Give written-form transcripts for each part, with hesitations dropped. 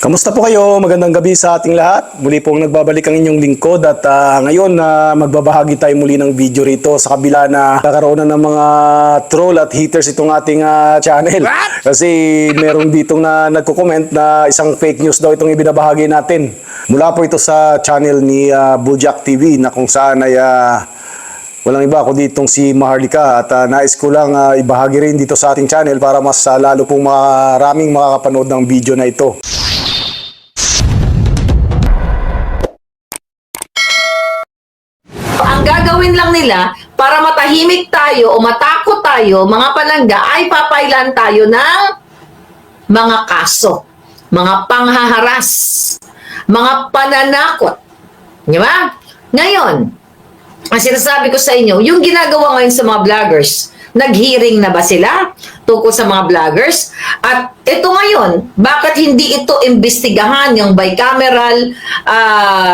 Kamusta po kayo? Magandang gabi sa ating lahat. Muli pong nagbabalik ang inyong lingkod at ngayon magbabahagi tayo muli ng video rito sa kabila na kakaroon na ng mga troll at haters itong ating channel. Kasi merong ditong na nagko-comment na isang fake news daw itong ibinabahagi natin. Mula po ito sa channel ni Bojack TV na kung saan ay walang iba ako ditong si Maharlika at nais ko lang ibahagi rin dito sa ating channel para mas lalo pong maraming makakapanood ng video na ito. Ang gagawin lang nila para matahimik tayo o matakot tayo, mga palangga, ay papailan tayo ng mga kaso, mga panghaharas, mga pananakot. Di ba? Ngayon, ang sinasabi ko sa inyo, yung ginagawa ngayon sa mga vloggers, nag-hearing na ba sila tungkol sa mga vloggers? At ito ngayon, bakit hindi ito imbestigahan yung bicameral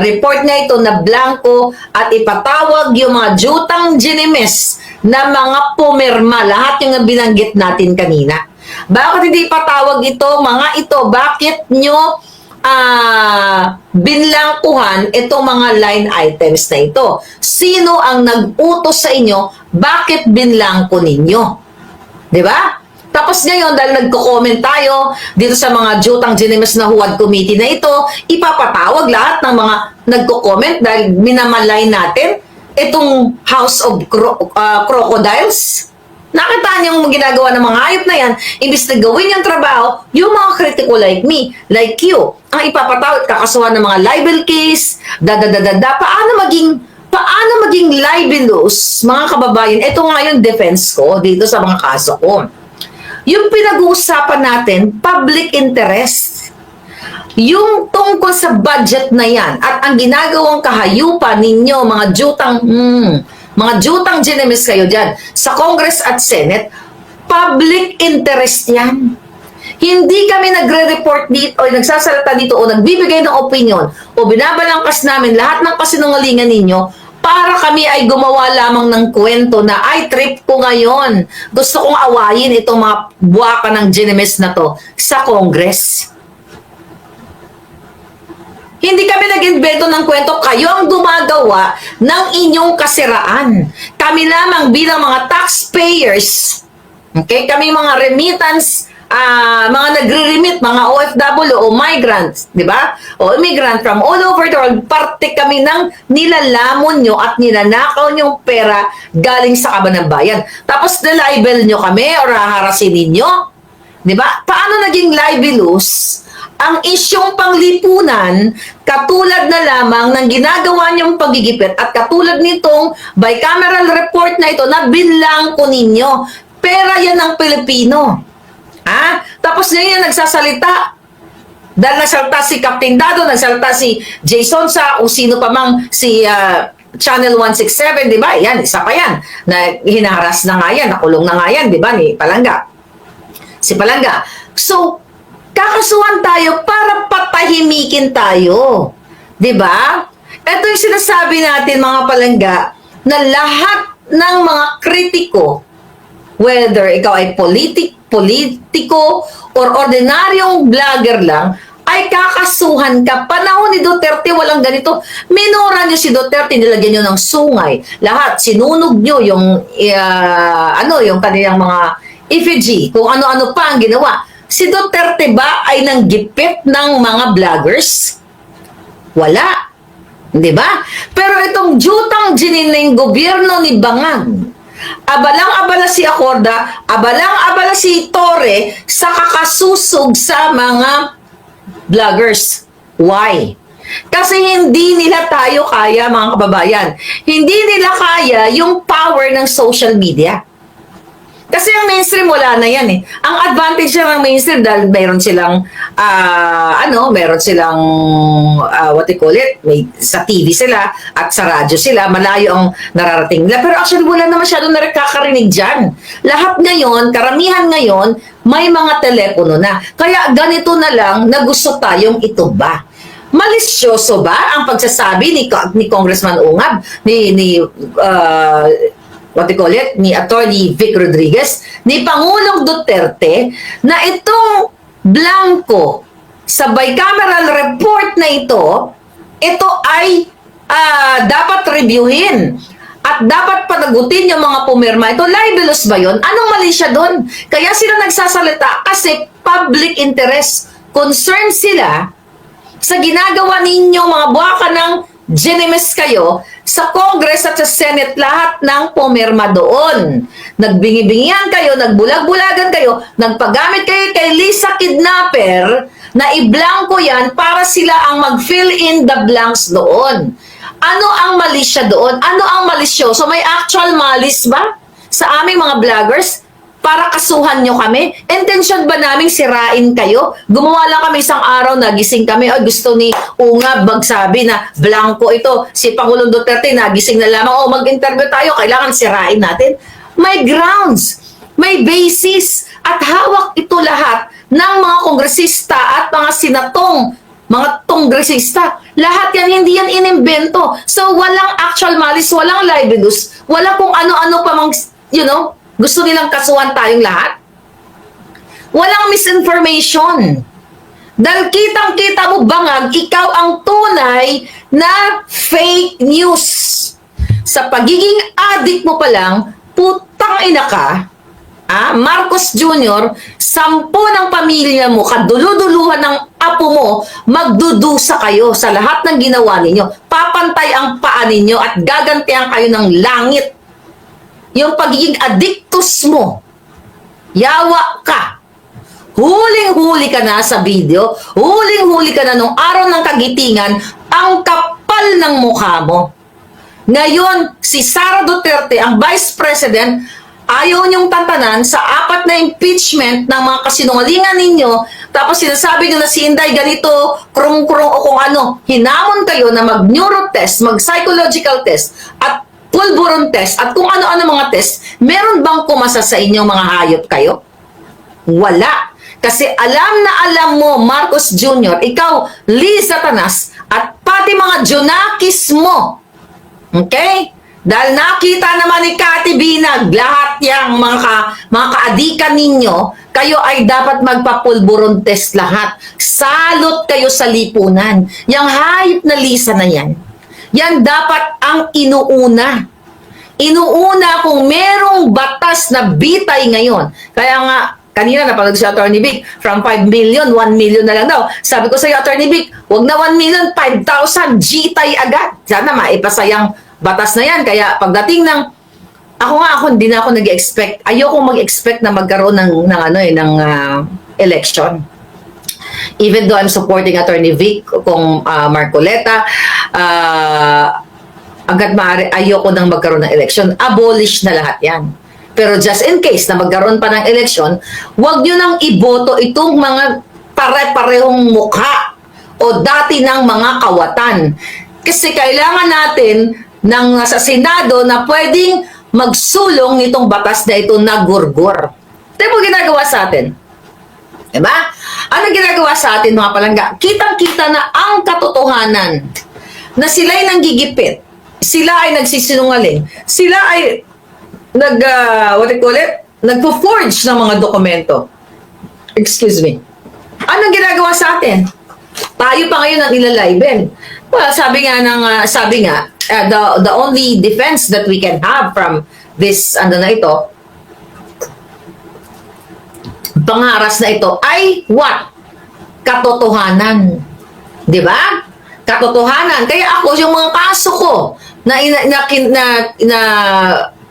report na ito na blanco at ipatawag yung mga jutang ginimes na mga pumirma, lahat yung binanggit natin kanina. Bakit hindi ipatawag ito, mga ito? Bakit nyo binlangkuhan itong mga line items na ito? Sino ang nag-utos sa inyo? Bakit binlangko ninyo? Di ba? Tapos ngayon, dahil nagko-comment tayo dito sa mga jutang ginimes na huwad committee na ito, ipapatawag lahat ng mga nagko-comment dahil minamalay natin itong House of Crocodiles. Nakita niyo yung ginagawa ng mga hayop na yan, imbis na gawin yung trabaho, yung mga kritiko like me, like you, ang ipapatawag, kakasuhan ng mga libel case, paano maging libelous, mga kababayan. Ito nga yung defense ko dito sa mga kaso ko. Yung pinag-uusapan natin, public interest. Yung tungkol sa budget na yan at ang ginagawang kahayupan ninyo, mga jutang ginimes kayo dyan sa Congress at Senate, public interest yan. Hindi kami nagre-report dito o nagsasalita dito o nagbibigay ng opinion o binabalangkas namin lahat ng kasinungalingan ninyo para kami ay gumawa lamang ng kwento na ay trip ko ngayon. Gusto kong awayin itong mga buwaka ng ginimes na to sa Congress. Hindi kami nag-invento ng kwento. Kayo ang gumagawa ng inyong kasiraan. Kami lamang bilang mga taxpayers, okay? Kami mga remittance, mga nagre-remit, mga OFW o migrants, di ba? O immigrant from all over the world, parte kami ng nilalamon nyo at nilanakaw nyong pera galing sa kaban ng bayan. Tapos na-libel nyo kami o haharasin ninyo. Di ba? Paano naging libelous ang isyong panglipunan, katulad na lamang ng ginagawa niyong pagigipit at katulad nitong bicameral report na ito na binlangko ninyo. Pera yan ng Pilipino. Tapos ngayon nagsasalita. Dahil nagsalita si Captain Dado, nagsalita si Jason sa o sino pa mang si Channel 167, di ba? Yan, isa pa yan. Na hinaharas na nga yan, nakulong na nga yan, di ba? Ni Palangga. Si Palangga. So, kakasuhan tayo para patahimikin tayo. 'Di ba? Ito yung sinasabi natin, mga palangga, na lahat ng mga kritiko, whether ikaw ay politiko or ordinaryong vlogger lang, ay kakasuhan ka. Panahon ni Duterte, walang ganito. Minura niyo si Duterte, nilagyan niyo ng sungay. Lahat, sinunog niyo yung, yung kanilang mga effigy, kung ano-ano pa ang ginawa. Si Duterte ba ay nanggipit ng mga vloggers? Wala. Di ba? Pero itong jutang ginining gobyerno ni Bangag, abalang-abala si Acorda, abalang-abala si Torre sa kakasusog sa mga vloggers. Why? Kasi hindi nila tayo kaya, mga kababayan. Hindi nila kaya yung power ng social media. Kasi ang mainstream, wala na yan eh. Ang advantage ng mainstream dahil meron silang, what you call it, may, sa TV sila at sa radyo sila, malayo ang nararating nila. Pero actually, wala na masyadong nakakarinig dyan. Lahat ngayon, karamihan ngayon, may mga telepono na. Kaya ganito na lang na gusto tayong ito ba? Malisyoso ba ang pagsasabi ni Congressman Ungab, ni Attorney Vic Rodriguez, ni Pangulong Duterte, na itong blanco sa bicameral report na ito ay dapat reviewin at dapat panagutin yung mga pumirma. Ito, libelous ba yun? Anong mali siya doon? Kaya sila nagsasalita kasi public interest. Concerned sila sa ginagawa ninyo, mga buwaka ng genimes kayo, sa Congress at sa Senate, lahat ng pumirma doon. Nagbingi-bingihan kayo, nagbulag-bulagan kayo, nagpagamit kayo kay Lisa Kidnapper na i-blanco yan para sila ang mag-fill in the blanks doon. Ano ang mali siya doon? Ano ang malisyoso? May actual malis ba sa aming mga vloggers para kasuhan nyo kami? Intention ba naming sirain kayo? Gumawa lang kami isang araw, nagising kami, o gusto ni Ungab magsabi na blanco ito. Si Pangulong Duterte nagising na lamang, mag-interview tayo, kailangan sirain natin. May grounds, may basis, at hawak ito lahat ng mga kongresista at mga mga kongresista. Lahat yan, hindi yan inimbento. So, walang actual malice, walang libelous, wala kung ano-ano pa mang, gusto nilang kasuhan tayong lahat. Walang misinformation. Dahil kitang-kita mo bangag, ikaw ang tunay na fake news. Sa pagiging addict mo pa lang, putang ina ka, Marcos Jr., 10 ng pamilya mo, kaduluduluhan ng apo mo, magdudusa kayo sa lahat ng ginawa ninyo. Papantay ang paa ninyo at gagantihan kayo ng langit. Yung pagiging addictus mo, yawa ka. Huling-huli ka na sa video, huling-huli ka na nung araw ng kagitingan, ang kapal ng mukha mo. Ngayon, si Sara Duterte, ang Vice President, ayaw niyong tantanan sa 4 na impeachment ng mga kasinungalingan ninyo, tapos sinasabi niyo na si Inday ganito, krung-krung o kung ano. Hinamon kayo na mag-neuro test, mag-psychological test, at pulburon test, at kung ano-ano mga test. Meron bang kumasa sa inyong mga hayop kayo? Wala. Kasi alam na alam mo, Marcos Jr., ikaw, Liz Satanas, at pati mga Junakis mo. Okay? Dahil nakita naman ni Kati Binag, lahat yung mga kaadikan ninyo, kayo ay dapat magpapulburon test lahat. Salot kayo sa lipunan. Yang hayop na Lisa na yan, yan dapat ang inuuna. Inuuna kung merong batas na bitay ngayon. Kaya nga, kanina napanood si Atty. Vic, from 5 million, 1 million na lang daw. Sabi ko sa iyo, Atty. Vic, wag na 1 million, 5,000, gitay agad. Sana maipasayang batas na yan. Kaya pagdating ng, ako hindi na ako nag-expect. Ayoko mag-expect na magkaroon ng election. Even though I'm supporting Atty. Vic kung Marcoleta, agad maaari, ayoko nang magkaroon ng election. Abolish na lahat yan. Pero just in case na magkaroon pa ng election, huwag nyo nang iboto itong mga pare-parehong mukha o dati ng mga kawatan. Kasi kailangan natin sa Senado na pwedeng magsulong itong batas na ito na gurgur. Ito mo ginagawa sa atin. Diba? Ano ginagawa sa atin mga palangga? Kitang-kita na ang katotohanan na sila'y nanggigipit, sila ay nagsisinungaling, sila ay nagpo-forge ng mga dokumento. Excuse me. Anong ginagawa sa atin? Tayo pa ngayon ang ilalibel. Well, sabi nga, the only defense that we can have from this, pangaras na ito ay what? Katotohanan. Di ba? Katotohanan. Kaya ako, yung mga kaso ko na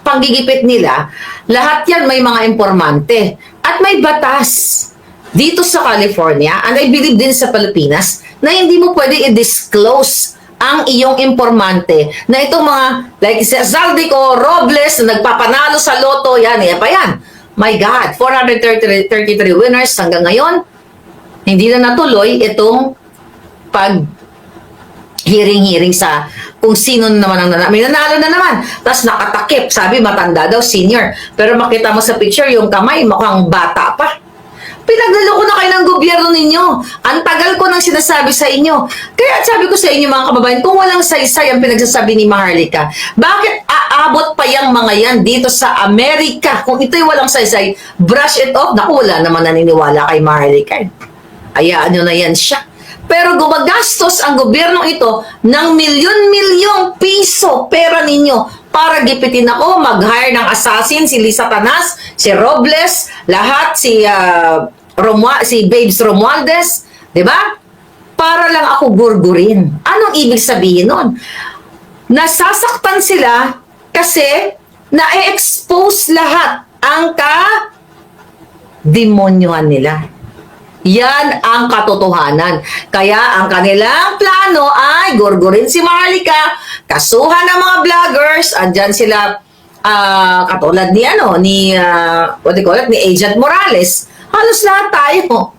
panggigipit nila, lahat yan may mga informante. At may batas dito sa California, and I believe din sa Pilipinas, na hindi mo pwede i-disclose ang iyong informante na itong mga, like si Zaldico Robles na nagpapanalo sa loto, yan pa yan. My God, 433 winners hanggang ngayon, hindi na natuloy itong hearing sa kung sino naman ang nanalo. May nanalo na naman. Tapos nakatakip. Sabi, matanda daw, senior. Pero makita mo sa picture, yung kamay, mukhang bata pa. Pinagluloko na kayo ng gobyerno ninyo. Ang tagal ko nang sinasabi sa inyo. Kaya sabi ko sa inyo mga kababayan, kung walang saysay ang pinagsasabi ni Maharlika, bakit aabot pa yung mga yan dito sa Amerika? Kung ito'y walang saysay, brush it off. Naku, wala naman naniniwala kay Maharlika. hayaan nyo na yan siya. Pero gumagastos ang gobyerno ito ng milyon-milyong piso pera ninyo para gipitin ako, mag-hire ng assassin, si Lisa Tanas, si Robles, lahat, si Babes Romualdez, di ba? Para lang ako gurgurin. Anong ibig sabihin nun? Nasasaktan sila kasi na-expose lahat ang demonyohan nila. Yan ang katotohanan. Kaya ang kanilang plano ay gurgurin si Maharlika, kasuhan ng mga vloggers, andyan sila katulad ni what do you call it, ni Agent Morales. Halos lahat tayo.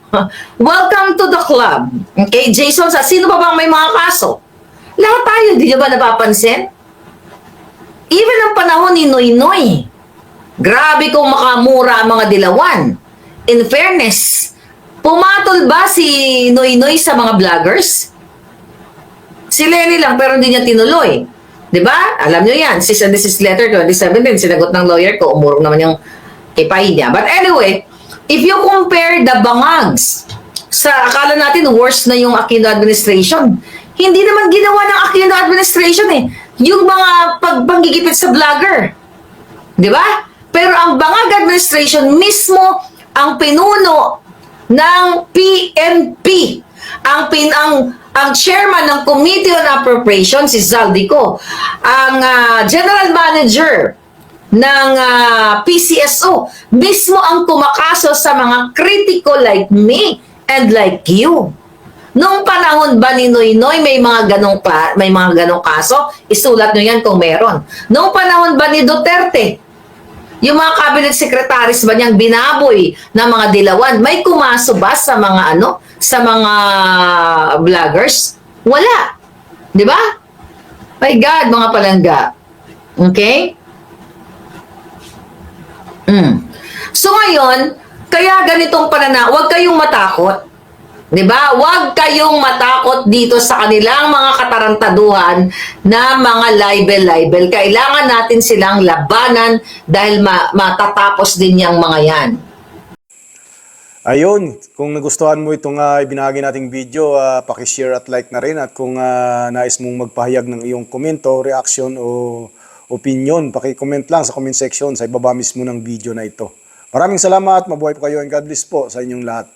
Welcome to the club. Okay, Jason, sa sino ba bang may mga kaso? Lahat tayo, di nyo ba napapansin? Even ang panahon ni Noynoy, grabe kung makamura ang mga dilawan. In fairness, pumatol ba si Noynoy sa mga vloggers? Si Lenny lang pero hindi niya tinuloy. 'Di ba? Alam niyo 'yan. Cease and desist letter 2017, sinagot ng lawyer ko, umurong naman yung kipay niya. But anyway, if you compare the bangags sa akala natin worse na yung Aquino administration, hindi naman ginawa ng Aquino administration yung mga paggigipit sa vlogger. 'Di ba? Pero ang Bangag administration mismo ang pinuno ng PNP. Ang chairman ng Committee on Appropriations, si Zaldico. Ang general manager ng PCSO, mismo ang kumakaso sa mga kritiko like me and like you. Nung panahon ba ni Noynoy may mga ganong kaso? Isulat nyo yan kung meron. Nung panahon ba ni Duterte, yung mga cabinet secretaries ba niyang binaboy ng mga dilawan, may kumaso ba sa mga sa mga vloggers? Wala. 'Di ba? My God, mga palangga. Okay? So ngayon, kaya ganitong huwag kayong matakot. 'Di ba? Huwag kayong matakot dito sa kanilang mga katarantaduhan na mga libel. Kailangan natin silang labanan dahil matatapos din yung mga yan. Ayun, kung nagustuhan mo itong ibinahagi nating video, paki-share at like na rin. At kung nais mong magpahayag ng iyong komento, reaction o opinion, paki-comment lang sa comment section sa ibaba mismo ng video na ito. Maraming salamat, mabuhay po kayo and God bless po sa inyong lahat.